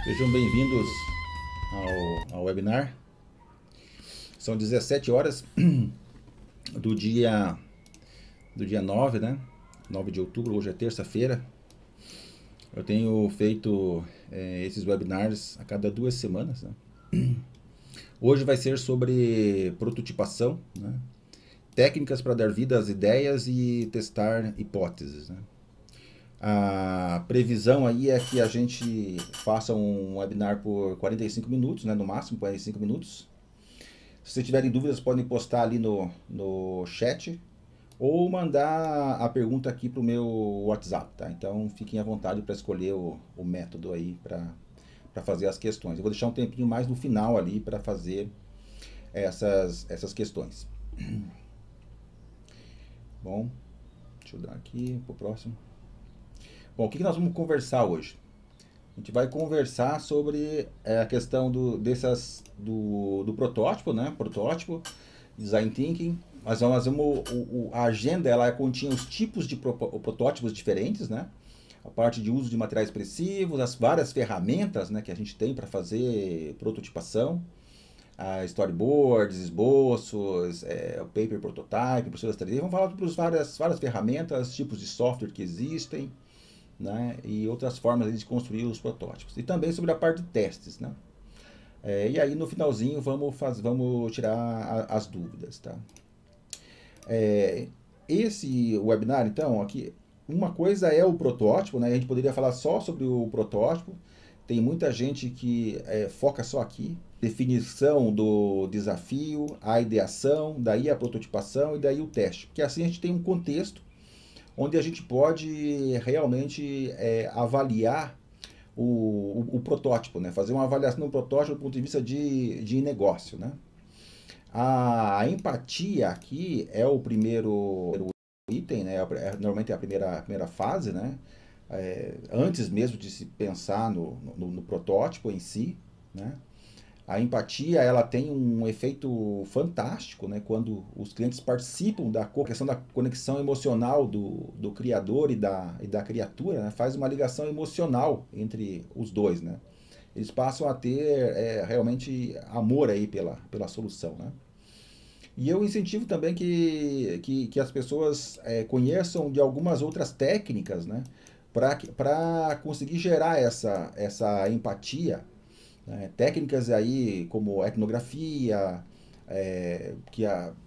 Sejam bem-vindos ao webinar. São 17 horas do dia 9, né? 9 de outubro, hoje é terça-feira. Eu tenho feito esses webinars a cada 2 semanas, né? Hoje vai ser sobre prototipação, né? Técnicas para dar vida às ideias e testar hipóteses, né? A previsão aí é que a gente faça um webinar por 45 minutos, né? No máximo 45 minutos. Se vocês tiverem dúvidas, podem postar ali no chat ou mandar a pergunta aqui para o meu WhatsApp, tá? Então fiquem à vontade para escolher o método aí para fazer as questões. Eu vou deixar um tempinho mais no final ali para fazer essas questões. Bom, deixa eu dar aqui para o próximo. Bom, o que nós vamos conversar hoje? A gente vai conversar sobre a questão do protótipo, né? Protótipo, Design Thinking. Mas a agenda ela continha os tipos de protótipos diferentes, né? A parte de uso de materiais expressivos, as várias ferramentas, né, que a gente tem para fazer prototipação, storyboards, esboços, o paper prototype, impressoras 3D. Vamos falar sobre várias ferramentas, tipos de software que existem, né, e outras formas de construir os protótipos. E também sobre a parte de testes, né? E aí no finalzinho vamos tirar as dúvidas, tá? Esse webinar, então, aqui, uma coisa é o protótipo, né? A gente poderia falar só sobre o protótipo. Tem muita gente que foca só aqui. Definição do desafio, a ideação, daí a prototipação e daí o teste. Porque assim a gente tem um contexto onde a gente pode realmente avaliar o protótipo, né? Fazer uma avaliação do protótipo do ponto de vista de negócio, né? A empatia aqui é o primeiro item, né? Normalmente é a primeira fase, né? Antes mesmo de se pensar no protótipo em si, né? A empatia ela tem um efeito fantástico, né? Quando os clientes participam da questão da conexão emocional do criador e da criatura, né? Faz uma ligação emocional entre os dois, né? Eles passam a ter realmente amor aí pela solução, né? E eu incentivo também que as pessoas conheçam de algumas outras técnicas, né? Para conseguir gerar essa empatia. Técnicas aí como etnografia,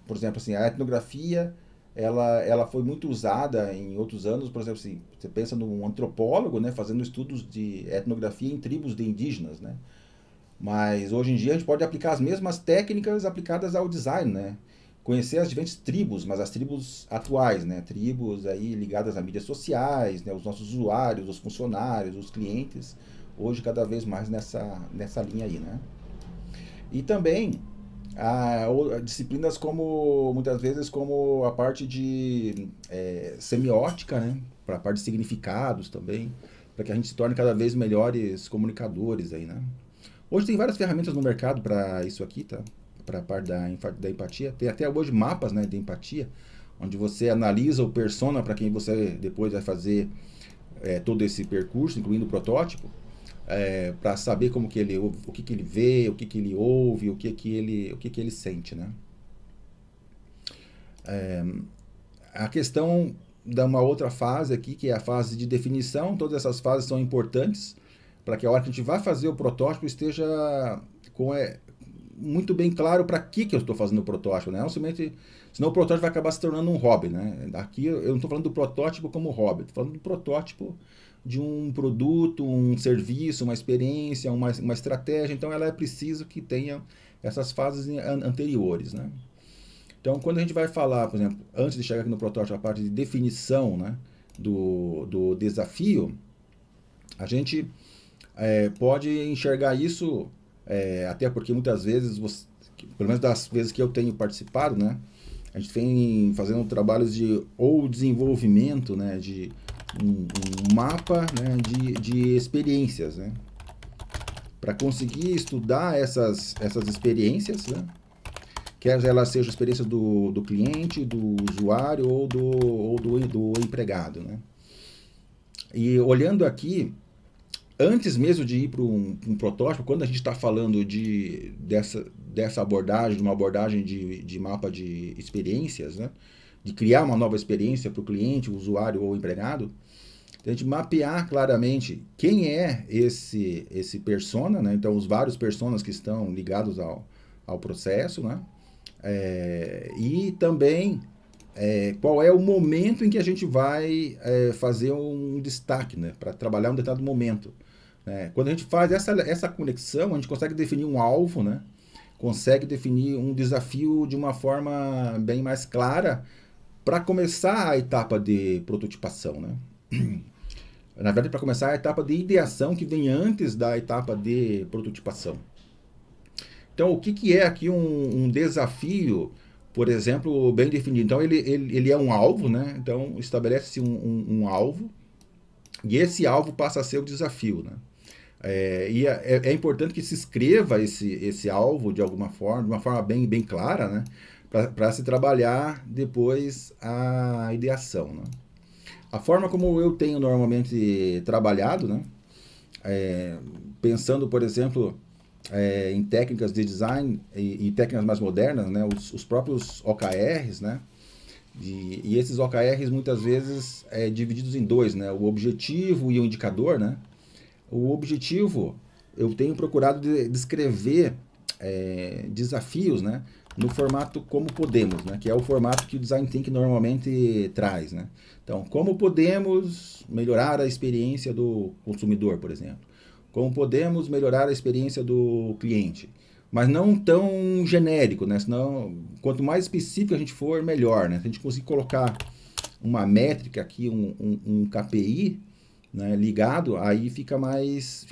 por exemplo, assim, a etnografia ela foi muito usada em outros anos. Por exemplo, assim, você pensa num antropólogo, né, fazendo estudos de etnografia em tribos de indígenas, né? Mas hoje em dia a gente pode aplicar as mesmas técnicas aplicadas ao design, né? Conhecer as diferentes tribos, mas as tribos atuais, né? Tribos aí ligadas a mídias sociais, né? Os nossos usuários, os funcionários, os clientes, hoje cada vez mais nessa linha aí, né? E também disciplinas como, muitas vezes, como a parte de semiótica, né? Para a parte de significados também, para que a gente se torne cada vez melhores comunicadores aí, né? Hoje tem várias ferramentas no mercado para isso aqui, tá? Para a parte da empatia. Tem até hoje mapas, né, de empatia, onde você analisa o persona para quem você depois vai fazer todo esse percurso, incluindo o protótipo, para saber como que ele, o que ele vê, o que ele ouve, o que ele sente, né? A questão da uma outra fase aqui, que é a fase de definição. Todas essas fases são importantes para que a hora que a gente vai fazer o protótipo esteja muito bem claro para que eu estou fazendo o protótipo, né? Não somente, senão o protótipo vai acabar se tornando um hobby, né? Aqui eu não estou falando do protótipo como hobby, estou falando do protótipo de um produto, um serviço, uma experiência, uma estratégia. Então ela é preciso que tenha essas fases anteriores, né? Então quando a gente vai falar, por exemplo, antes de chegar aqui no protótipo, a parte de definição, né, do desafio, a gente pode enxergar isso, até porque muitas vezes, pelo menos das vezes que eu tenho participado, né, a gente vem fazendo trabalhos de desenvolvimento, né, de um mapa, né, de experiências, né, para conseguir estudar essas experiências, né, quer elas sejam experiências do cliente, do usuário ou do empregado, né. E olhando aqui, antes mesmo de ir para um protótipo, quando a gente está falando dessa abordagem, de uma abordagem de mapa de experiências, né? De criar uma nova experiência para o cliente, o usuário ou o empregado, a gente mapear claramente quem é esse persona, né? Então, os vários personas que estão ligados ao processo, né? E também qual é o momento em que a gente vai fazer um destaque, né? Para trabalhar um determinado momento. Quando a gente faz essa conexão, a gente consegue definir um alvo, né? Consegue definir um desafio de uma forma bem mais clara para começar a etapa de prototipação, né? Na verdade, para começar a etapa de ideação que vem antes da etapa de prototipação. Então, o que é aqui um desafio, por exemplo, bem definido? Então, ele é um alvo, né? Então, estabelece-se um alvo e esse alvo passa a ser o desafio, né? E é importante que se escreva esse alvo de alguma forma, de uma forma bem clara, né? Para se trabalhar depois a ideação, né? A forma como eu tenho normalmente trabalhado, né? Pensando, por exemplo, em técnicas de design e técnicas mais modernas, né? Os próprios OKRs, né? E esses OKRs muitas vezes divididos em dois, né? O objetivo e o indicador, né? O objetivo, eu tenho procurado descrever desafios, né? No formato como podemos, né? Que é o formato que o Design Thinking normalmente traz, né? Então, como podemos melhorar a experiência do consumidor, por exemplo? Como podemos melhorar a experiência do cliente? Mas não tão genérico, né? Senão, quanto mais específico a gente for, melhor, né? Se a gente conseguir colocar uma métrica aqui, um KPI, né, ligado, aí fica mais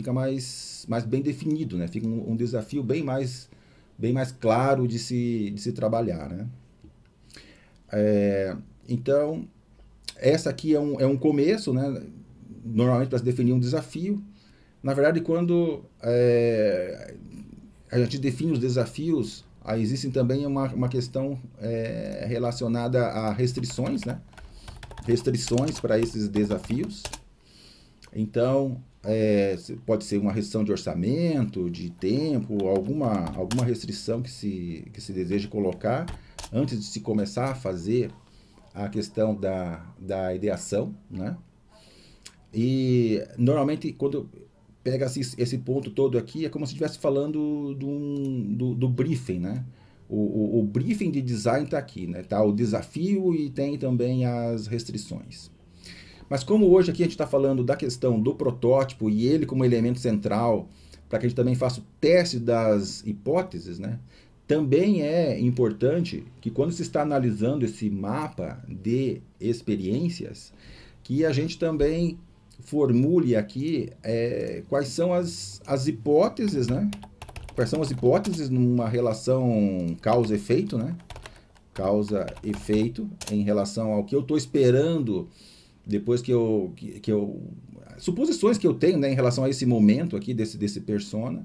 bem definido, né? Fica um desafio bem mais claro de se trabalhar, né? Então, essa aqui é um começo, né? Normalmente para se definir um desafio. Na verdade, quando a gente define os desafios, aí existem também uma questão relacionada a restrições, né? Restrições para esses desafios. Então, pode ser uma restrição de orçamento, de tempo, alguma restrição que se deseja colocar antes de se começar a fazer a questão da ideação, né? E, normalmente, quando pega esse ponto todo aqui, é como se estivesse falando do briefing, né? O briefing de design está aqui, né? Tá o desafio e tem também as restrições. Mas como hoje aqui a gente está falando da questão do protótipo e ele como elemento central, para que a gente também faça o teste das hipóteses, né? Também é importante que quando se está analisando esse mapa de experiências, que a gente também formule aqui quais são as hipóteses, né? Quais são as hipóteses numa relação causa-efeito, né? Causa-efeito em relação ao que eu estou esperando depois que eu suposições que eu tenho, né, em relação a esse momento aqui desse persona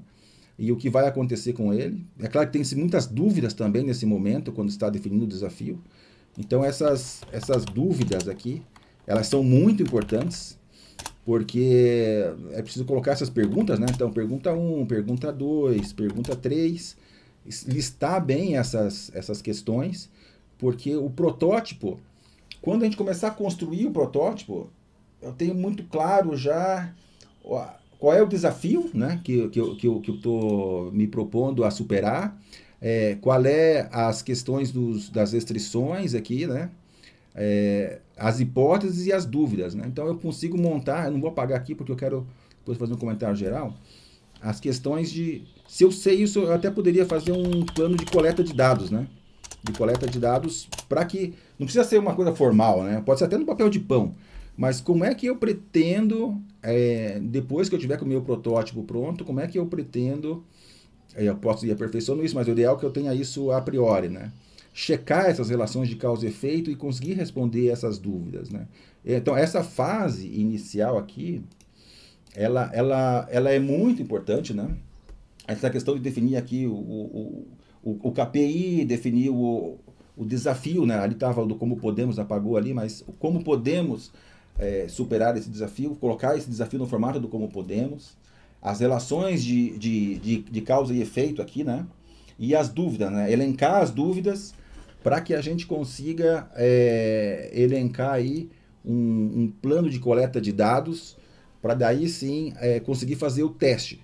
e o que vai acontecer com ele. É claro que tem muitas dúvidas também nesse momento quando está definindo o desafio. Então essas dúvidas aqui, elas são muito importantes porque é preciso colocar essas perguntas, né? Então pergunta 1, pergunta 2, pergunta 3, listar bem essas questões, porque o protótipo, quando a gente começar a construir o protótipo, eu tenho muito claro já qual é o desafio, né, que eu estou me propondo a superar, qual é as questões das restrições aqui, né, as hipóteses e as dúvidas, né? Então eu consigo montar, eu não vou apagar aqui porque eu quero depois fazer um comentário geral, as questões se eu sei isso, eu até poderia fazer um plano de coleta de dados, né? De coleta de dados para que, não precisa ser uma coisa formal, né? Pode ser até no papel de pão, mas como é que eu pretendo, depois que eu tiver com o meu protótipo pronto, como é que eu pretendo, eu posso ir aperfeiçoando isso, mas o ideal é que eu tenha isso a priori, né? Checar essas relações de causa e efeito e conseguir responder essas dúvidas, né? Então, essa fase inicial aqui, ela é muito importante, né? Essa questão de definir aqui o KPI, definir o desafio, né? Ali estava do como podemos, apagou ali, mas como podemos superar esse desafio, colocar esse desafio no formato do Como Podemos, as relações de causa e efeito aqui, né? E as dúvidas, né? Elencar as dúvidas para que a gente consiga elencar aí um plano de coleta de dados para daí sim conseguir fazer o teste,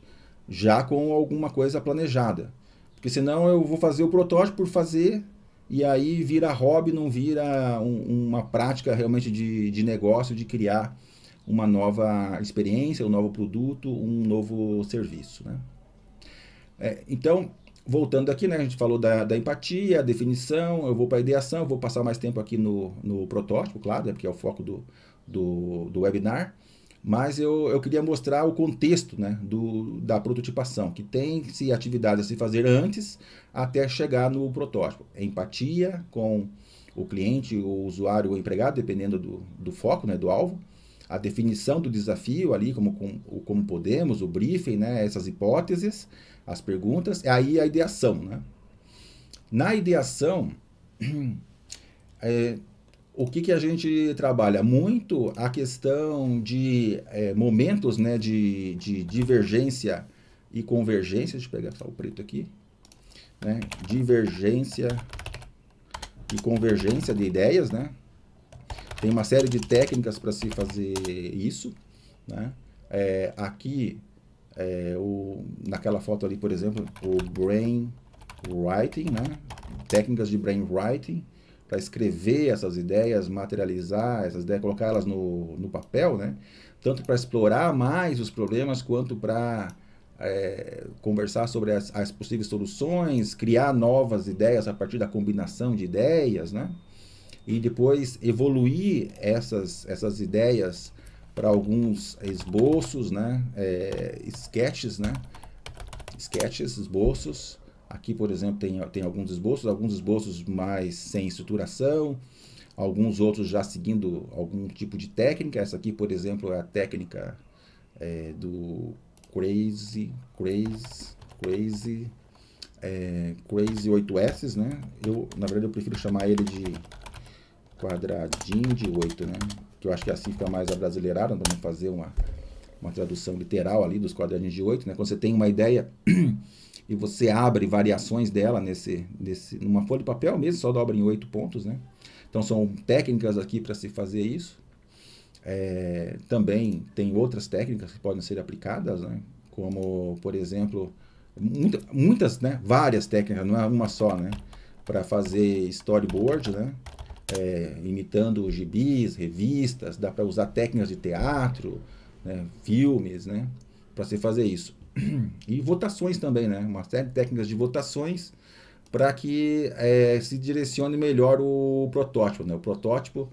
já com alguma coisa planejada. Porque senão eu vou fazer o protótipo por fazer e aí vira hobby, não vira uma prática realmente de negócio, de criar uma nova experiência, um novo produto, um novo serviço, né? Então, voltando aqui, né, a gente falou da empatia, definição, eu vou para a ideação, eu vou passar mais tempo aqui no protótipo, claro, porque é o foco do webinar, mas eu queria mostrar o contexto, né, da prototipação, que tem-se atividades a se fazer antes até chegar no protótipo. Empatia com o cliente, o usuário, o empregado, dependendo do foco, né, do alvo, a definição do desafio ali, como podemos, o briefing, né, essas hipóteses, as perguntas, aí a ideação, né? Na ideação, o que a gente trabalha? Muito a questão de momentos, né, de divergência e convergência. Deixa eu pegar só o preto aqui. Né? Divergência e convergência de ideias, né? Tem uma série de técnicas para se fazer isso, né? Aqui, naquela foto ali, por exemplo, o brainwriting, né? Técnicas de brainwriting para escrever essas ideias, materializar essas ideias, colocar elas no papel, né? Tanto para explorar mais os problemas, quanto para conversar sobre as possíveis soluções, criar novas ideias a partir da combinação de ideias, né? E depois evoluir essas ideias para alguns esboços, né? Sketches, né? Sketches, esboços. Aqui, por exemplo, tem alguns esboços mais sem estruturação, alguns outros já seguindo algum tipo de técnica. Essa aqui, por exemplo, é a técnica do Crazy 8S, né? Na verdade, eu prefiro chamar ele de quadradinho de 8, né? Que eu acho que assim fica mais abrasileirado. Vamos fazer uma tradução literal ali dos quadradinhos de 8, né? Quando você tem uma ideia e você abre variações dela numa folha de papel mesmo, só dobra em 8 pontos, né? Então são técnicas aqui para se fazer isso. Também tem outras técnicas que podem ser aplicadas, né? Como, por exemplo, muitas, né? Várias técnicas, não é uma só, né? Para fazer storyboard, né? Imitando gibis, revistas, dá para usar técnicas de teatro, né? Filmes, né? Para se fazer isso. E votações também, né? Uma série de técnicas de votações para que se direcione melhor o protótipo, né? O protótipo,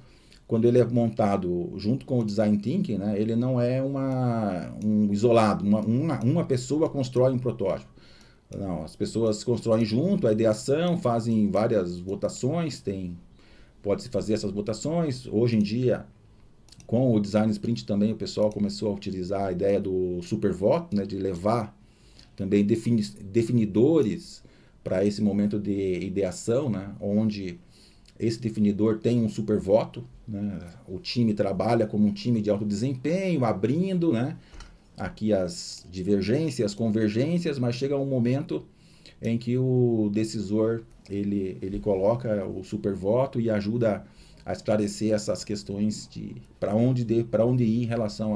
quando ele é montado junto com o design thinking, né? Ele não é um isolado, uma pessoa constrói um protótipo. Não, as pessoas constroem junto a ideação, fazem várias votações, pode-se fazer essas votações. Hoje em dia, com o Design Sprint também, o pessoal começou a utilizar a ideia do supervoto, né, de levar também definidores para esse momento de ideação, né, onde esse definidor tem um supervoto, né, o time trabalha como um time de alto desempenho, abrindo, né, aqui as divergências, as convergências, mas chega um momento em que o decisor ele coloca o supervoto e ajuda a esclarecer essas questões de para onde ir em relação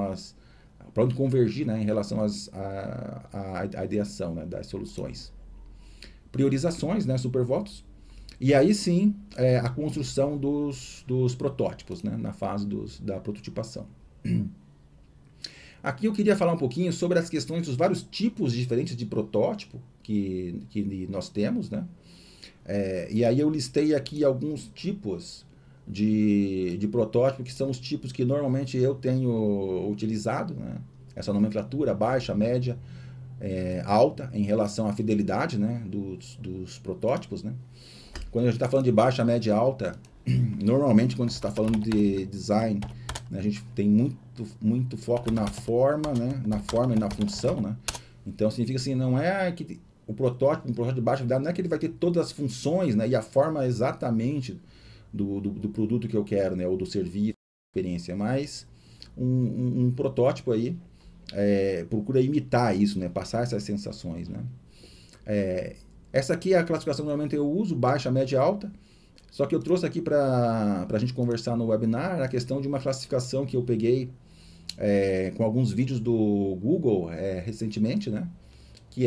para onde convergir, né, em relação à ideação, né, das soluções. Priorizações, né, supervotos. E aí sim, a construção dos protótipos, né, na fase da prototipação. Aqui eu queria falar um pouquinho sobre as questões dos vários tipos diferentes de protótipo que nós temos, né? E aí eu listei aqui alguns tipos de protótipo, que são os tipos que normalmente eu tenho utilizado, né? Essa nomenclatura baixa, média, alta, em relação à fidelidade, né, dos protótipos, né? Quando a gente está falando de baixa, média e alta, normalmente quando você está falando de design, né, a gente tem muito foco na forma, né, na forma e na função, né? Então significa assim, não é que um protótipo de baixa fidelidade, não é que ele vai ter todas as funções, né, e a forma exatamente do produto que eu quero, né, ou do serviço, da experiência, mas um protótipo aí, procura imitar isso, né? Passar essas sensações, né? Essa aqui é a classificação que normalmente eu uso, baixa, média e alta. Só que eu trouxe aqui para a gente conversar no webinar a questão de uma classificação que eu peguei com alguns vídeos do Google recentemente, né? Que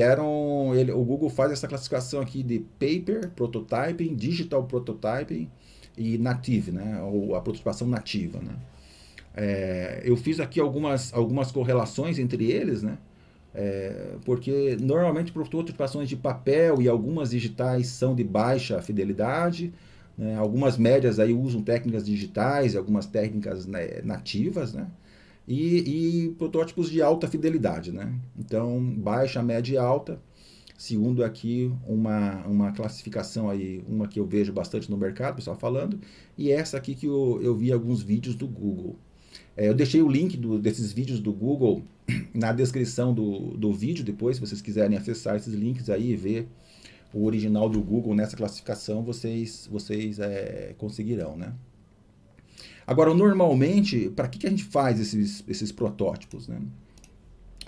o Google faz essa classificação aqui de Paper Prototyping, Digital Prototyping e Native, né? Ou a prototipação nativa, né? Eu fiz aqui algumas correlações entre eles, né? Porque normalmente prototipações de papel e algumas digitais são de baixa fidelidade, né? Algumas médias aí usam técnicas digitais e algumas técnicas, né, nativas, né? E protótipos de alta fidelidade, né? Então, baixa, média e alta, segundo aqui uma classificação aí, uma que eu vejo bastante no mercado, pessoal falando, e essa aqui que eu vi alguns vídeos do Google. Eu deixei o link desses vídeos do Google na descrição do vídeo, depois, se vocês quiserem acessar esses links aí e ver o original do Google nessa classificação, vocês conseguirão, né? Agora, normalmente, para que a gente faz esses protótipos, né?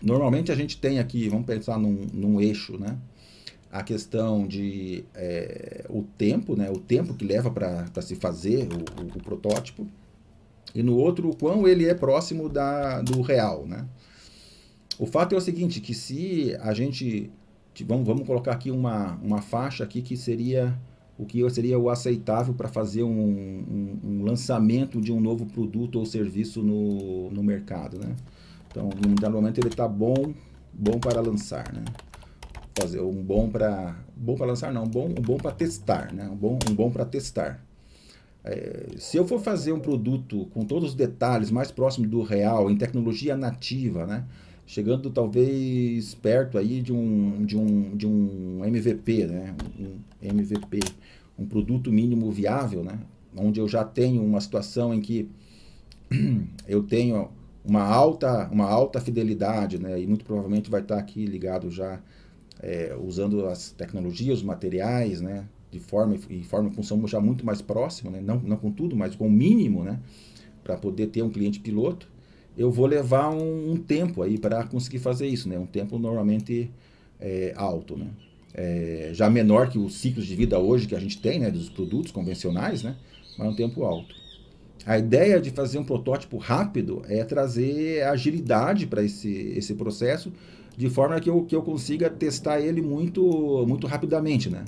Normalmente a gente tem aqui, vamos pensar num eixo, né? A questão de o tempo, né? O tempo que leva para se fazer o protótipo. E no outro, o quão ele é próximo do real, né? O fato é o seguinte, que se a gente... Vamos colocar aqui uma faixa aqui que seria o que seria o aceitável para fazer um lançamento de um novo produto ou serviço no mercado, né? Então, no momento ele está bom para lançar, né? Fazer um bom para lançar não, um bom para testar, né? Um bom para testar. Se eu for fazer um produto com todos os detalhes mais próximo do real, em tecnologia nativa, né? Chegando talvez perto aí de um MVP, né? Um MVP, um produto mínimo viável, né? Onde eu já tenho uma situação em que eu tenho uma alta fidelidade, né? E muito provavelmente vai estar aqui ligado já usando as tecnologias, os materiais, né? De forma e função já muito mais próxima, né? Não com tudo, mas com o mínimo, né? Para poder ter um cliente piloto, eu vou levar um tempo aí para conseguir fazer isso, né? Um tempo normalmente alto, né? Já menor que os ciclos de vida hoje que a gente tem, né? Dos produtos convencionais, né? Mas um tempo alto. A ideia de fazer um protótipo rápido é trazer agilidade para esse processo, de forma que eu consiga testar ele muito rapidamente, né?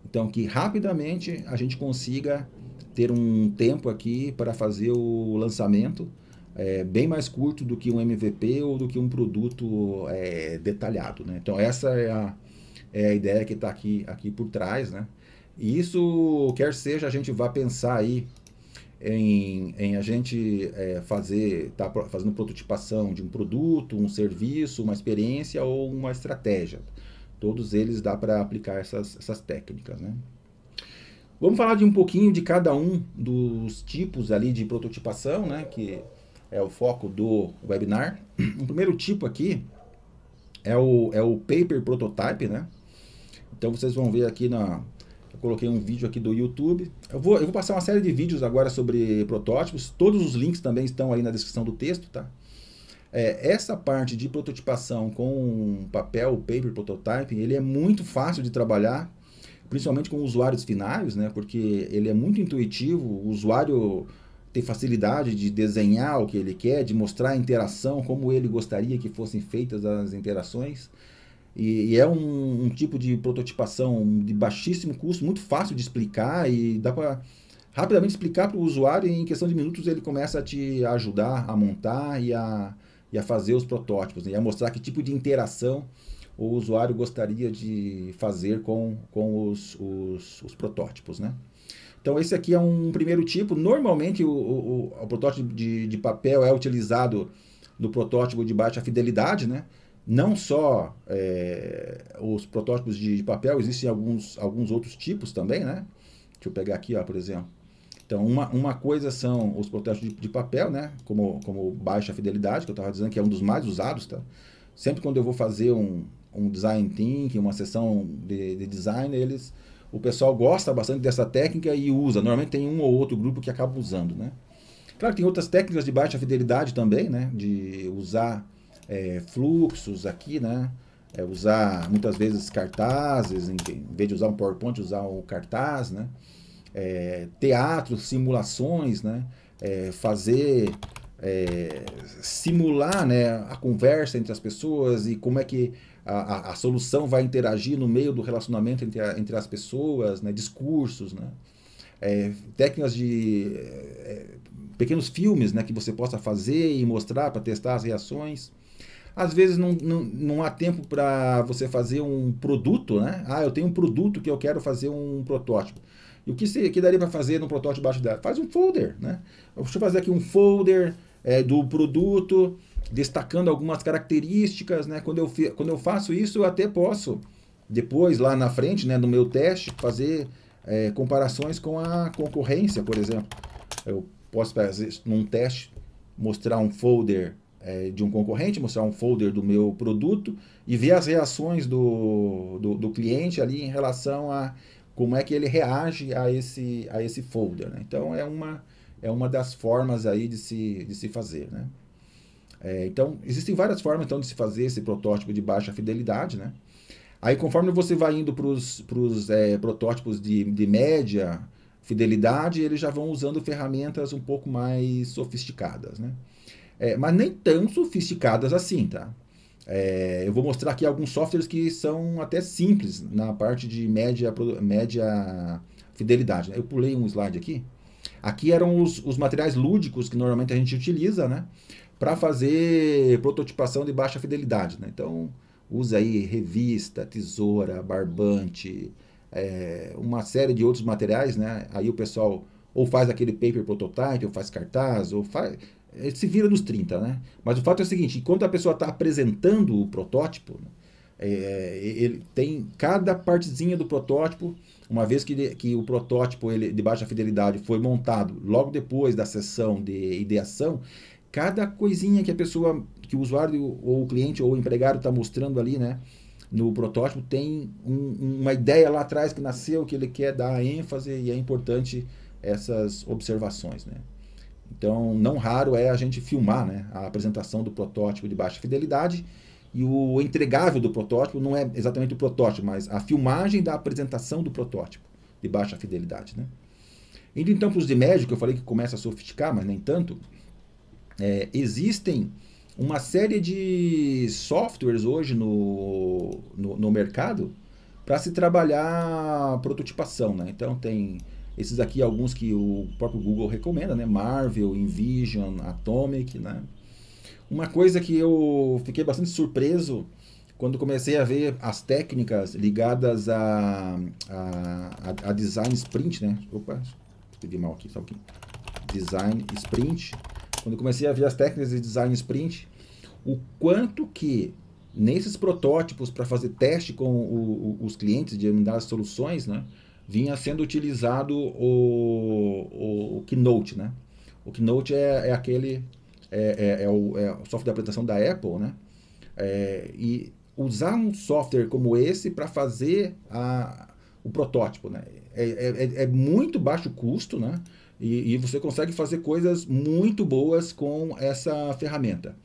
Então, que rapidamente a gente consiga ter um tempo aqui para fazer o lançamento bem mais curto do que um MVP ou do que um produto detalhado, né? Então, essa é a ideia que está aqui por trás, né? E isso, quer seja, a gente vá pensar aí em a gente tá fazendo prototipação de um produto, um serviço, uma experiência ou uma estratégia. Todos eles dá para aplicar essas técnicas, né? Vamos falar de um pouquinho de cada um dos tipos ali de prototipação, né? Que é o foco do webinar. O primeiro tipo aqui é o Paper Prototype, né? Então vocês vão ver aqui eu coloquei um vídeo aqui do YouTube. Eu vou passar uma série de vídeos agora sobre protótipos. Todos os links também estão aí na descrição do texto, tá? Essa parte de prototipação com papel, paper prototyping, ele é muito fácil de trabalhar, principalmente com usuários finais, né? Porque ele é muito intuitivo, o usuário tem facilidade de desenhar o que ele quer, de mostrar a interação, como ele gostaria que fossem feitas as interações. E é um tipo de prototipação de baixíssimo custo, muito fácil de explicar e dá para rapidamente explicar para o usuário, e em questão de minutos ele começa a te ajudar a montar e a fazer os protótipos, né? E a mostrar que tipo de interação o usuário gostaria de fazer com os protótipos, né? Então esse aqui é um primeiro tipo. Normalmente o protótipo de papel é utilizado no protótipo de baixa fidelidade, né? Não só os protótipos de papel, existem alguns outros tipos também, né? Deixa eu pegar aqui, ó, por exemplo. Então, uma coisa são os protótipos de papel, né? Como baixa fidelidade, que eu estava dizendo que é um dos mais usados, tá? Sempre quando eu vou fazer um design thinking, uma sessão de design, o pessoal gosta bastante dessa técnica e usa. Normalmente tem um ou outro grupo que acaba usando, né? Claro que tem outras técnicas de baixa fidelidade também, né? De usar fluxos aqui, né? Usar muitas vezes cartazes, em vez de usar um PowerPoint, usar um cartaz, né? Teatro, simulações, né? Fazer simular, né, a conversa entre as pessoas e como é que a solução vai interagir no meio do relacionamento entre as pessoas, né? Discursos, né? Técnicas de pequenos filmes, né, que você possa fazer e mostrar para testar as reações. Às vezes não há tempo para você fazer um produto, né? Eu tenho um produto que eu quero fazer um protótipo. E o que daria para fazer no protótipo baixo dela? Faz um folder, né? Deixa eu fazer aqui um folder do produto, destacando algumas características, né? Quando eu faço isso, eu até posso, depois, lá na frente, né, no meu teste, fazer comparações com a concorrência, por exemplo. Eu posso fazer num teste, mostrar um folder de um concorrente, mostrar um folder do meu produto e ver as reações do cliente ali em relação a como é que ele reage a esse folder, né? Então, é uma das formas aí de se fazer, né? Então, existem várias formas então, de se fazer esse protótipo de baixa fidelidade, né? Aí, conforme você vai indo para os protótipos de média fidelidade, eles já vão usando ferramentas um pouco mais sofisticadas, né? Mas nem tão sofisticadas assim, tá? Eu vou mostrar aqui alguns softwares que são até simples na parte de média fidelidade, né? Eu pulei um slide aqui. Aqui eram os materiais lúdicos que normalmente a gente utiliza, né, para fazer prototipação de baixa fidelidade, né? Então, usa aí revista, tesoura, barbante, uma série de outros materiais, né? Aí o pessoal ou faz aquele paper prototype, ou faz cartaz, ou faz... se vira nos 30, né? Mas o fato é o seguinte, enquanto a pessoa está apresentando o protótipo, né, ele tem cada partezinha do protótipo, uma vez que o protótipo de baixa fidelidade foi montado logo depois da sessão de ideação, cada coisinha que que o usuário ou o cliente ou o empregado está mostrando ali, né, no protótipo, tem uma ideia lá atrás que nasceu, que ele quer dar ênfase, e é importante essas observações, né? Então, não raro é a gente filmar, né, a apresentação do protótipo de baixa fidelidade, e o entregável do protótipo não é exatamente o protótipo, mas a filmagem da apresentação do protótipo de baixa fidelidade, né? Indo então para os de médio, que eu falei que começa a sofisticar, mas nem tanto, existem uma série de softwares hoje no mercado para se trabalhar prototipação, né? Então tem esses aqui, alguns que o próprio Google recomenda, né? Marvel, InVision, Atomic, né? Uma coisa que eu fiquei bastante surpreso quando comecei a ver as técnicas ligadas a Design Sprint, né? Opa, escrevi mal aqui, só um pouquinho. Design Sprint. Quando comecei a ver as técnicas de Design Sprint, o quanto que nesses protótipos para fazer teste com os clientes de das soluções, né, vinha sendo utilizado o Keynote, né? O Keynote é aquele o software de apresentação da Apple, né? E usar um software como esse para fazer o protótipo, né? É muito baixo custo, né? E você consegue fazer coisas muito boas com essa ferramenta.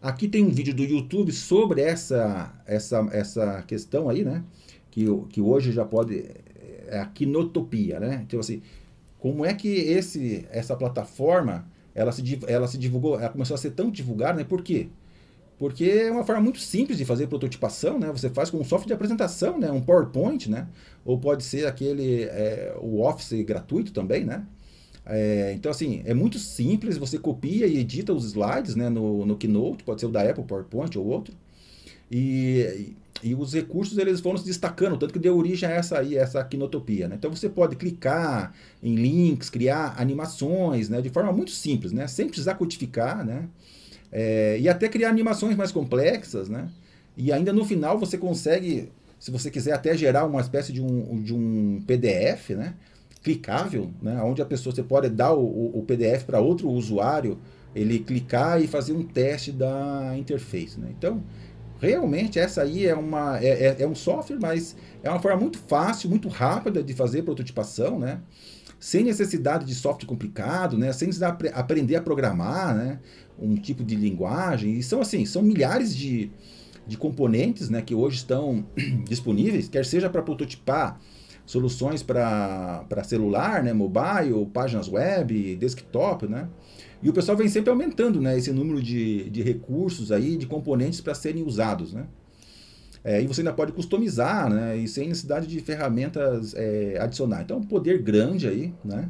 Aqui tem um vídeo do YouTube sobre essa questão aí, né? Que hoje já pode... É a Kinotopia, né? Então, assim, como é que essa plataforma, ela se divulgou, ela começou a ser tão divulgada, né? Por quê? Porque é uma forma muito simples de fazer prototipação, né? Você faz com um software de apresentação, né? Um PowerPoint, né? Ou pode ser o Office gratuito também, né? Então, assim, é muito simples, você copia e edita os slides, né, no Keynote, pode ser o da Apple, PowerPoint ou outro, e os recursos eles foram se destacando, tanto que deu origem a essa Kinotopia, né? Então você pode clicar em links, criar animações, né, de forma muito simples, né, sem precisar codificar, né, e até criar animações mais complexas, né, e ainda no final você consegue, se você quiser até gerar uma espécie de um PDF, né, clicável, né, onde você pode dar o PDF para outro usuário, ele clicar e fazer um teste da interface, né? Então, realmente essa aí é um software, mas é uma forma muito fácil, muito rápida de fazer prototipação, né? sem necessidade de software complicado, né? Sem precisar aprender a programar, né? Um tipo de linguagem. E são assim, são milhares de componentes, né, que hoje estão disponíveis, quer seja para prototipar soluções para celular, né, mobile, páginas web, desktop, né? E o pessoal vem sempre aumentando, né, esse número de recursos aí, de componentes para serem usados, né? E você ainda pode customizar, né, e sem necessidade de ferramentas adicionais. Então, um poder grande aí, né?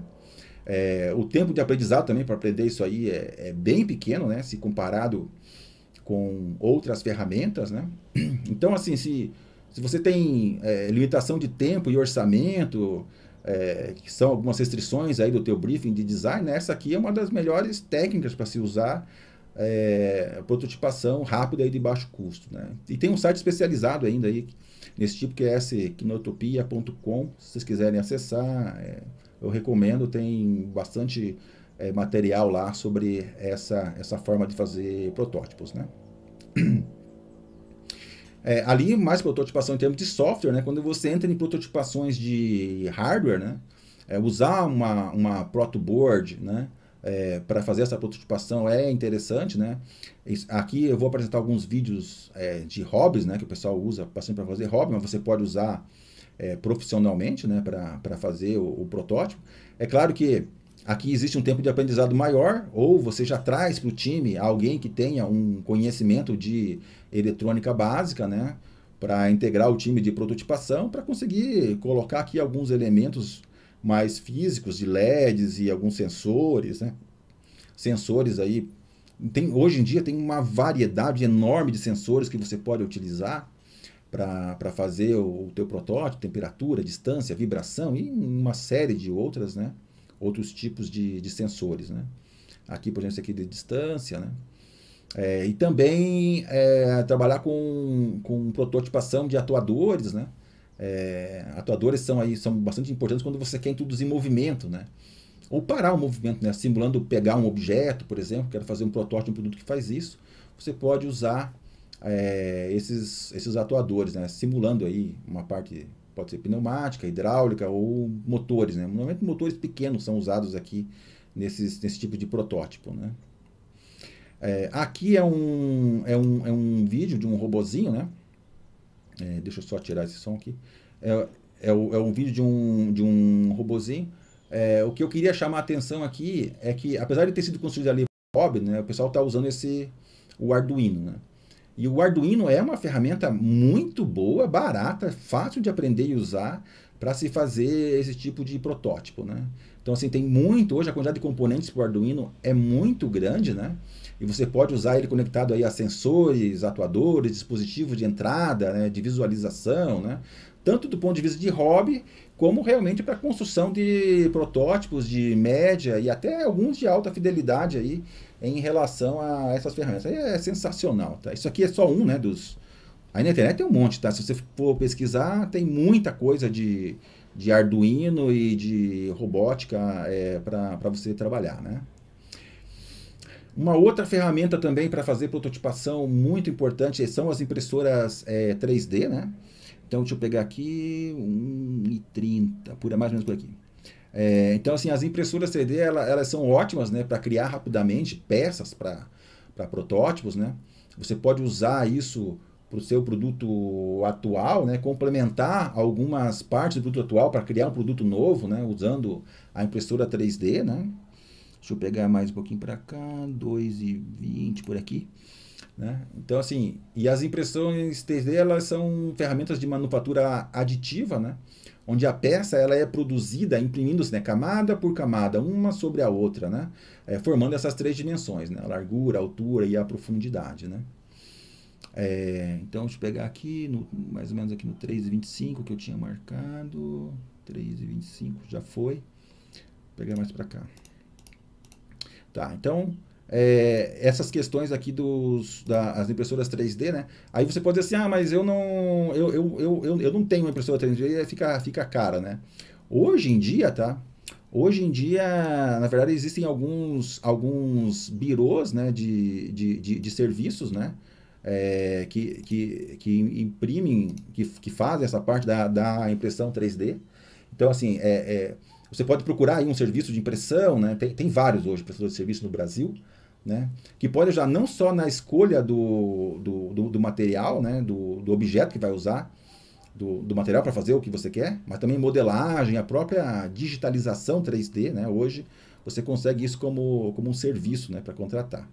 O tempo de aprendizado também para aprender isso aí é bem pequeno, né, se comparado com outras ferramentas, né? Então, assim, se você tem limitação de tempo e orçamento, que são algumas restrições aí do teu briefing de design, né? Essa aqui é uma das melhores técnicas para se usar prototipação rápida e de baixo custo, né? E tem um site especializado ainda aí nesse tipo, que é knotopia.com. Se vocês quiserem acessar, eu recomendo, tem bastante material lá sobre essa forma de fazer protótipos, né? Ali, mais prototipação em termos de software, né? Quando você entra em prototipações de hardware, né? Usar uma protoboard, né? Para fazer essa prototipação é interessante, né? Aqui eu vou apresentar alguns vídeos de hobbies, né? Que o pessoal usa bastante para fazer hobby, mas você pode usar profissionalmente, né? Para fazer o protótipo. É claro que aqui existe um tempo de aprendizado maior, ou você já traz para o time alguém que tenha um conhecimento de eletrônica básica, né? Para integrar o time de prototipação, para conseguir colocar aqui alguns elementos mais físicos, de LEDs e alguns sensores, né? Sensores aí, hoje em dia tem uma variedade enorme de sensores que você pode utilizar para fazer o teu protótipo, temperatura, distância, vibração e uma série de outras, né? Outros tipos de sensores, né? Aqui, por exemplo, esse aqui de distância, né? E também trabalhar com prototipação de atuadores, né? Atuadores são bastante importantes quando você quer introduzir movimento, né? Ou parar o movimento, né? Simulando pegar um objeto, por exemplo, quero fazer um protótipo de um produto que faz isso, você pode usar esses atuadores, né? Simulando aí uma parte, pode ser pneumática, hidráulica ou motores, né? Normalmente motores pequenos são usados aqui nesse tipo de protótipo, né? Aqui é um vídeo de um robozinho, né? Deixa eu só tirar esse som aqui. É um vídeo de um robozinho. O que eu queria chamar a atenção aqui é que, apesar de ter sido construído ali hobby, né, o pessoal está usando o Arduino, né? E o Arduino é uma ferramenta muito boa, barata, fácil de aprender e usar para se fazer esse tipo de protótipo, né? Então, assim, hoje a quantidade de componentes para o Arduino é muito grande, né? E você pode usar ele conectado aí a sensores, atuadores, dispositivos de entrada, né, de visualização, né? Tanto do ponto de vista de hobby, como realmente para construção de protótipos de média e até alguns de alta fidelidade aí em relação a essas ferramentas. Aí é sensacional, tá? Isso aqui é só um, né, Aí na internet tem um monte, tá? Se você for pesquisar, tem muita coisa de Arduino e de robótica para você trabalhar, né? Uma outra ferramenta também para fazer prototipação muito importante são as impressoras 3D, né? Então, deixa eu pegar aqui, 1,30, mais ou menos por aqui. Então, assim, as impressoras 3D, elas são ótimas, né, para criar rapidamente peças para protótipos, né? Você pode usar isso para o seu produto atual, né? Complementar algumas partes do produto atual para criar um produto novo, né? Usando a impressora 3D, né? Deixa eu pegar mais um pouquinho para cá, 2,20 por aqui. Né? Então, assim, e as impressões 3D, elas são ferramentas de manufatura aditiva, né? Onde a peça ela é produzida imprimindo-se, né, camada por camada, uma sobre a outra, né? Formando essas três dimensões, né? A largura, a altura e a profundidade, né? Então, deixa eu pegar aqui, mais ou menos aqui no 3,25 que eu tinha marcado. 3,25 já foi. Vou pegar mais para cá. Tá, então, essas questões aqui das impressoras 3D, né? Aí você pode dizer assim, mas eu não tenho uma impressora 3D, fica cara, né? Hoje em dia, tá? Hoje em dia, na verdade, existem alguns birôs, né, de serviços, né? Que imprimem, que fazem essa parte da impressão 3D. Então, assim, Você pode procurar aí um serviço de impressão, né? Tem vários hoje prestadores de serviço no Brasil, né? Que pode ajudar não só na escolha do material, né? Do objeto que vai usar, do material para fazer o que você quer, mas também modelagem, a própria digitalização 3D, né? Hoje você consegue isso como um serviço, né? Para contratar.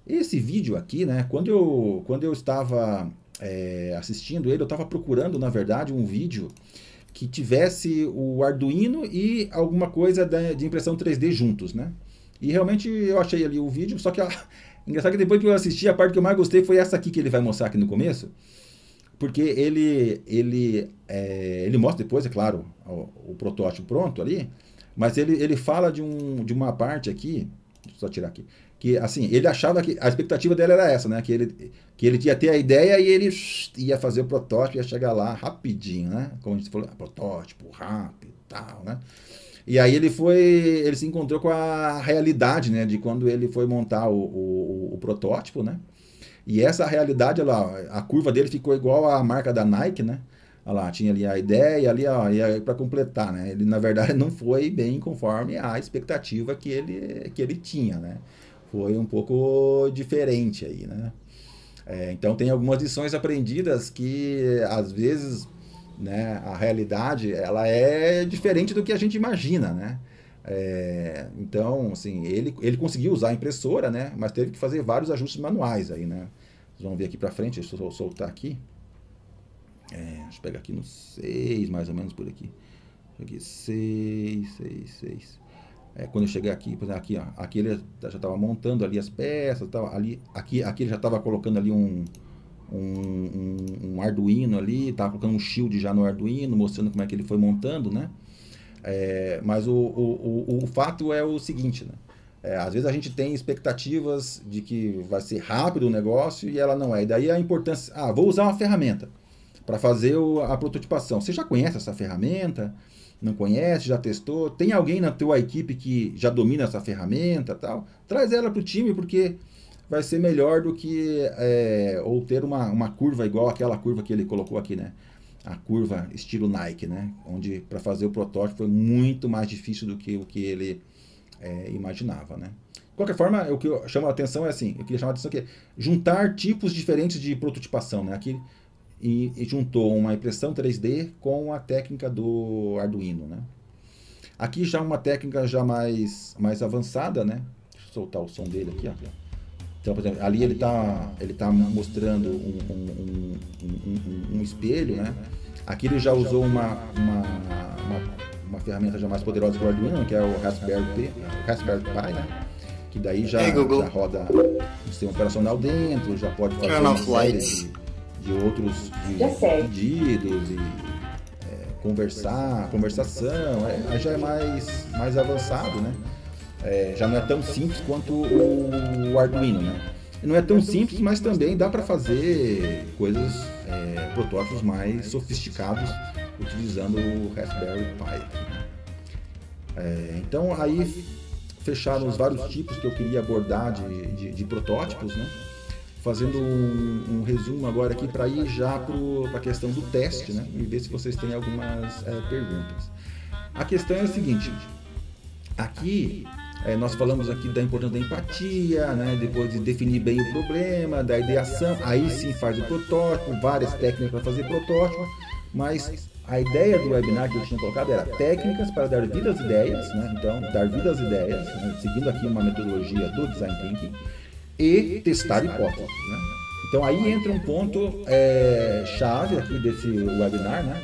Esse vídeo aqui, né? Quando eu estava assistindo ele, eu estava procurando, na verdade, um vídeo que tivesse o Arduino e alguma coisa de impressão 3D juntos, né? E realmente eu achei ali o vídeo, só que engraçado que depois que eu assisti, a parte que eu mais gostei foi essa aqui que ele vai mostrar aqui no começo, porque ele mostra depois, é claro, o protótipo pronto ali, mas ele fala de uma parte aqui, deixa eu só tirar aqui, que assim, ele achava que a expectativa dele era essa, né? Que ele ia ter a ideia e ele ia fazer o protótipo, ia chegar lá rapidinho, né? Como a gente falou, protótipo, rápido e tal, né? E aí ele se encontrou com a realidade, né? De quando ele foi montar o protótipo, né? E essa realidade, olha lá, a curva dele ficou igual à marca da Nike, né? Olha lá, tinha ali a ideia, ali, ó, e para completar, né? Ele, na verdade, não foi bem conforme a expectativa que ele tinha, né? Foi um pouco diferente aí, né? Então tem algumas lições aprendidas que às vezes, né, a realidade ela é diferente do que a gente imagina, né? Então, assim, ele conseguiu usar a impressora, né? Mas teve que fazer vários ajustes manuais aí, né? Vocês vão ver aqui para frente, deixa eu soltar aqui. Deixa eu pegar aqui no 6, mais ou menos por aqui. Aqui 6. Quando eu cheguei aqui, por exemplo, aqui, ó, aqui ele já estava montando ali as peças, aqui ele já estava colocando ali um Arduino ali, estava colocando um shield já no Arduino, mostrando como é que ele foi montando, né? Mas o fato é o seguinte, né? Às vezes a gente tem expectativas de que vai ser rápido o negócio e ela não é. E daí a importância, vou usar uma ferramenta para fazer a prototipação. Você já conhece essa ferramenta? Não conhece? Já testou? Tem alguém na tua equipe que já domina essa ferramenta, tal? Traz ela para o time, porque vai ser melhor do que ou ter uma curva igual aquela curva que ele colocou aqui, né? A curva estilo Nike, né? Onde para fazer o protótipo foi muito mais difícil do que o que ele imaginava, né? De qualquer forma, o que eu chamo a atenção é assim, eu queria chamar a atenção que é juntar tipos diferentes de prototipação, né? Aqui e juntou uma impressão 3D com a técnica do Arduino, né? Aqui já uma técnica já mais avançada, né? Deixa eu soltar o som dele aqui, ó. Então, por exemplo, ali ele tá mostrando um espelho, né? Aqui ele já usou uma ferramenta já mais poderosa que o Arduino, que é o Raspberry Pi, né? Que daí já roda o sistema operacional dentro, já pode fazer uma série de outros pedidos e conversação, aí já é mais avançado, né? Já não é tão simples quanto o Arduino, né? Não é tão simples, mas também dá para fazer coisas, protótipos mais sofisticados utilizando o Raspberry Pi. Então aí fecharam os vários tipos que eu queria abordar de protótipos, né? Fazendo um resumo agora aqui para ir já para a questão do teste, né? E ver se vocês têm algumas perguntas. A questão é a seguinte: aqui nós falamos aqui da importância da empatia, né? Depois de definir bem o problema, da ideação, aí sim faz o protótipo, várias técnicas para fazer protótipo, mas a ideia do webinar que eu tinha colocado era técnicas para dar vida às ideias, né? Então, dar vida às ideias, né? Seguindo aqui uma metodologia do Design Thinking, e testar hipóteses, né? Então aí entra um ponto chave aqui desse webinar, né?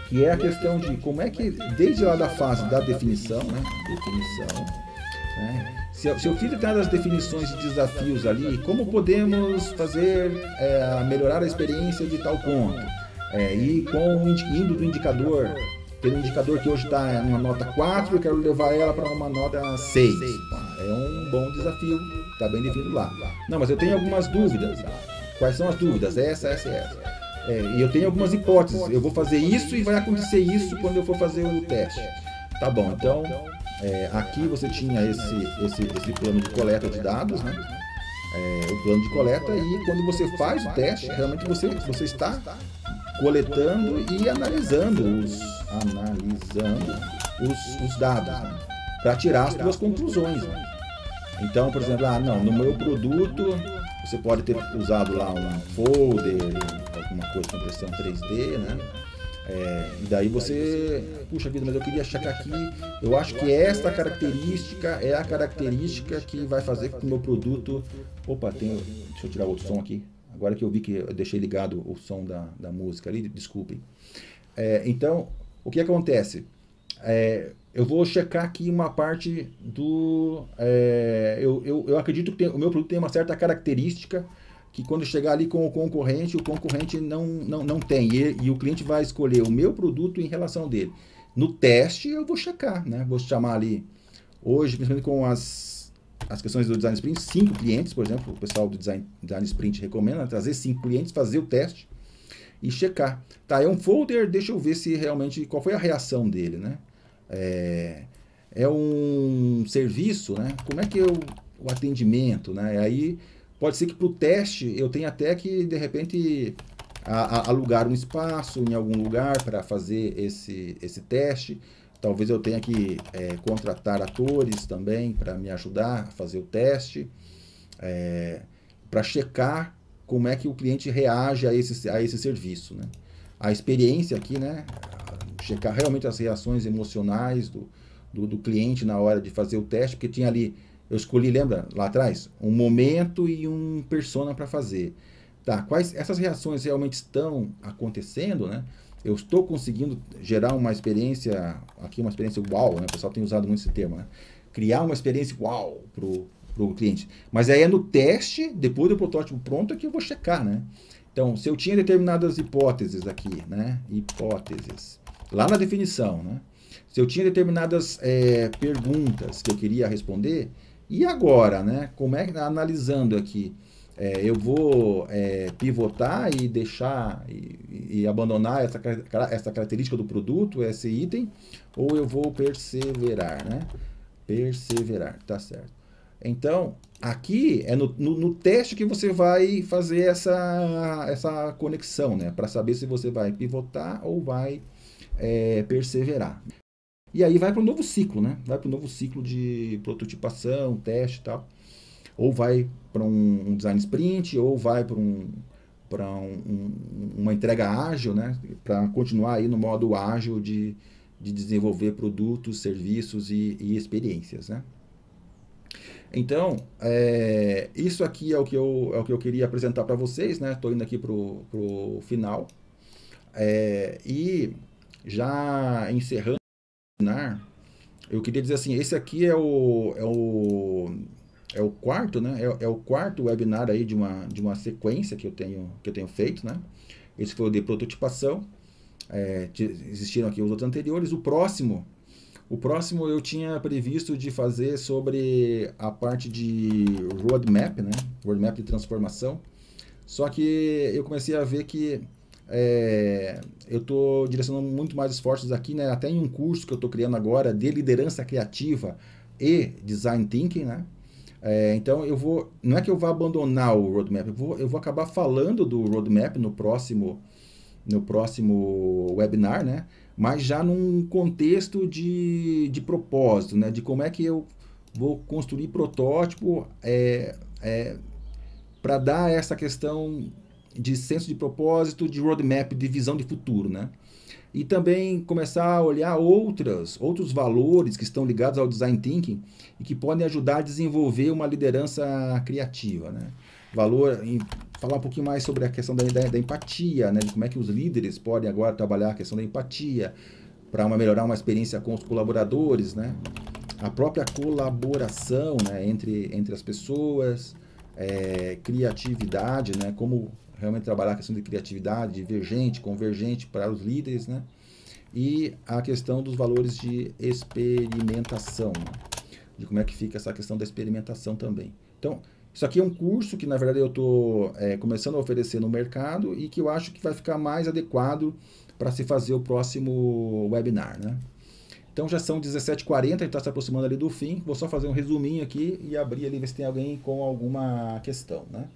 Que é a questão de como é que, desde lá da fase da definição, né? Se eu fiz determinadas definições de desafios ali, como podemos fazer melhorar a experiência de tal ponto? E indo do indicador, tem um indicador que hoje está numa nota 4, eu quero levar ela para uma nota 6. É um bom desafio, está bem definido lá. Não, mas eu tenho algumas dúvidas. Quais são as dúvidas? Essa. E eu tenho algumas hipóteses. Eu vou fazer isso e vai acontecer isso quando eu for fazer o teste. Tá bom, então aqui você tinha esse plano de coleta de dados, né? O plano de coleta, e quando você faz o teste, realmente você está coletando e analisando os dados, né? Para tirar as suas conclusões. Né? Então, por exemplo, não, no meu produto você pode ter usado lá um folder, alguma coisa com impressão 3D, né? E daí você, puxa vida, mas eu queria checar aqui, eu acho que esta característica é a característica que vai fazer com que o meu produto... Opa, deixa eu tirar outro som aqui. Agora que eu vi que eu deixei ligado o som da música ali, desculpem. Então, o que acontece? Eu vou checar aqui uma parte do... eu acredito que o meu produto tem uma certa característica que quando chegar ali com o concorrente não tem. E o cliente vai escolher o meu produto em relação dele. No teste, eu vou checar, né? Vou chamar ali, hoje, principalmente com as questões do Design Sprint, 5 clientes, por exemplo, o pessoal do Design Sprint recomenda trazer 5 clientes, fazer o teste e checar. Tá, é um folder, deixa eu ver se realmente, qual foi a reação dele, né? É um serviço, né? Como é que é o atendimento, né? Aí pode ser que para o teste eu tenha até que, de repente, alugar um espaço em algum lugar para fazer esse teste. Talvez eu tenha que contratar atores também para me ajudar a fazer o teste, para checar como é que o cliente reage a esse serviço, né? A experiência aqui, né? Checar realmente as reações emocionais do cliente na hora de fazer o teste, porque tinha ali, eu escolhi, lembra, lá atrás, um momento e um persona para fazer. Tá, quais essas reações realmente estão acontecendo, né? Eu estou conseguindo gerar uma experiência, aqui uma experiência uau, né? O pessoal tem usado muito esse termo, né? Criar uma experiência uau pro cliente. Mas aí é no teste, depois do protótipo pronto, é que eu vou checar, né? Então, se eu tinha determinadas hipóteses aqui, né? Hipóteses, lá na definição, né? Se eu tinha determinadas perguntas que eu queria responder, e agora, né? Como é que, analisando aqui, eu vou pivotar e deixar e abandonar essa característica do produto, esse item, ou eu vou perseverar, né? Perseverar, tá certo. Então, aqui é no teste que você vai fazer essa conexão, né? Para saber se você vai pivotar ou vai perseverar. E aí vai para o novo ciclo, né? Vai para o novo ciclo de prototipação, teste e tal. Ou vai para um design sprint, ou vai para uma entrega ágil, né? Para continuar aí no modo ágil de desenvolver produtos, serviços e experiências, né? Então, isso aqui é o que eu queria apresentar para vocês, né? Estou indo aqui para o final. E já encerrando, eu queria dizer assim, esse aqui é o quarto, né? É o quarto webinar aí de uma sequência que eu tenho feito, né? Esse foi o de prototipação. Existiram aqui os outros anteriores. O próximo eu tinha previsto de fazer sobre a parte de roadmap, né? Roadmap de transformação. Só que eu comecei a ver que eu estou direcionando muito mais esforços aqui, né? Até em um curso que eu estou criando agora de liderança criativa e design thinking, né? Então não é que eu vou abandonar o roadmap, eu vou acabar falando do roadmap no próximo webinar, né? Mas já num contexto de propósito, né? De como é que eu vou construir protótipo para dar essa questão de senso de propósito, de roadmap, de visão de futuro, né? E também começar a olhar outros valores que estão ligados ao design thinking e que podem ajudar a desenvolver uma liderança criativa, né? Falar um pouquinho mais sobre a questão da empatia, né? De como é que os líderes podem agora trabalhar a questão da empatia para melhorar uma experiência com os colaboradores, né? A própria colaboração, né? entre as pessoas, criatividade, né? Como realmente trabalhar a questão de criatividade, divergente, convergente para os líderes, né? E a questão dos valores de experimentação, né? De como é que fica essa questão da experimentação também. Então, isso aqui é um curso que, na verdade, eu estou começando a oferecer no mercado e que eu acho que vai ficar mais adequado para se fazer o próximo webinar, né? Então, já são 17h40, a gente está se aproximando ali do fim. Vou só fazer um resuminho aqui e abrir ali, ver se tem alguém com alguma questão, né?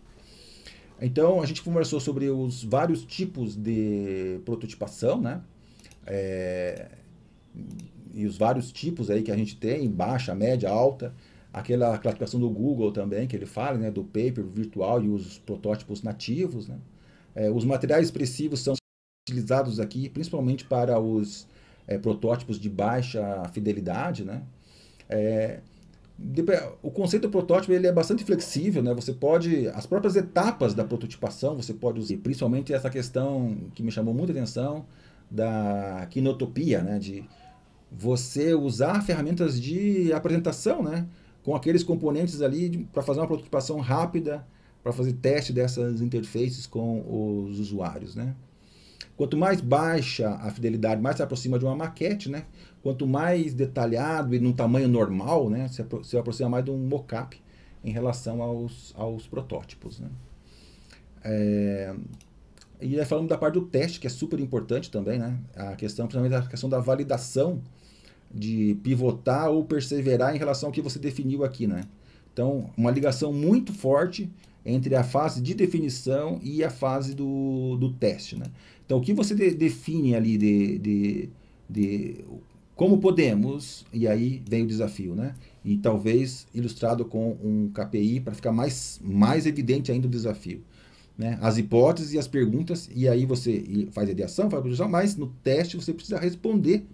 Então, a gente conversou sobre os vários tipos de prototipação, né? e os vários tipos aí que a gente tem, baixa, média, alta, aquela classificação do Google também, que ele fala, né, do paper virtual e os protótipos nativos, né? Os materiais expressivos são utilizados aqui principalmente para os protótipos de baixa fidelidade, né? O conceito do protótipo ele é bastante flexível, né? Você pode, as próprias etapas da prototipação, você pode usar, principalmente essa questão que me chamou muita atenção da quinotopia, né? De você usar ferramentas de apresentação, né? Com aqueles componentes ali para fazer uma prototipação rápida, para fazer teste dessas interfaces com os usuários, né? Quanto mais baixa a fidelidade, mais se aproxima de uma maquete, né? Quanto mais detalhado e num tamanho normal, né? Se aproxima mais de um mockup em relação aos protótipos, né? E aí falando da parte do teste, que é super importante também, né? A questão, principalmente a questão da validação, de pivotar ou perseverar em relação ao que você definiu aqui, né? Então, uma ligação muito forte entre a fase de definição e a fase do teste, né? Então, o que você define ali de como podemos, e aí vem o desafio, né? E talvez ilustrado com um KPI para ficar mais evidente ainda o desafio, né? As hipóteses e as perguntas, e aí você faz a ideação, faz a projeção, mas no teste você precisa responder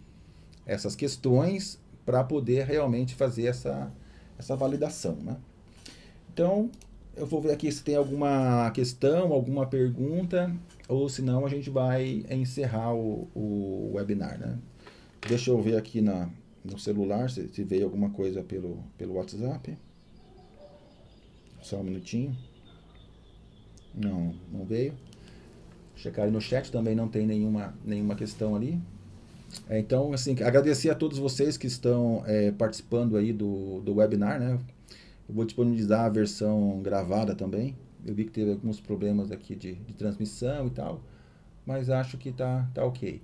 essas questões para poder realmente fazer essa validação, né? Então, eu vou ver aqui se tem alguma questão, alguma pergunta, ou senão a gente vai encerrar o webinar, né? Deixa eu ver aqui no celular se veio alguma coisa pelo WhatsApp. Só um minutinho. Não veio. Checar aí no chat, também não tem nenhuma questão ali. Então, assim, agradecer a todos vocês que estão participando aí do webinar, né? Eu vou disponibilizar a versão gravada também. Eu vi que teve alguns problemas aqui de transmissão e tal, mas acho que tá ok.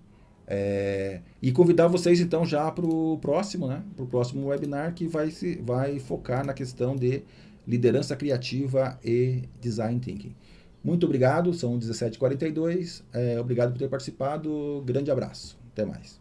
E convidar vocês então já para o próximo, né? Para o próximo webinar que vai focar na questão de liderança criativa e design thinking. Muito obrigado, são 17h42. Obrigado por ter participado. Grande abraço. Até mais.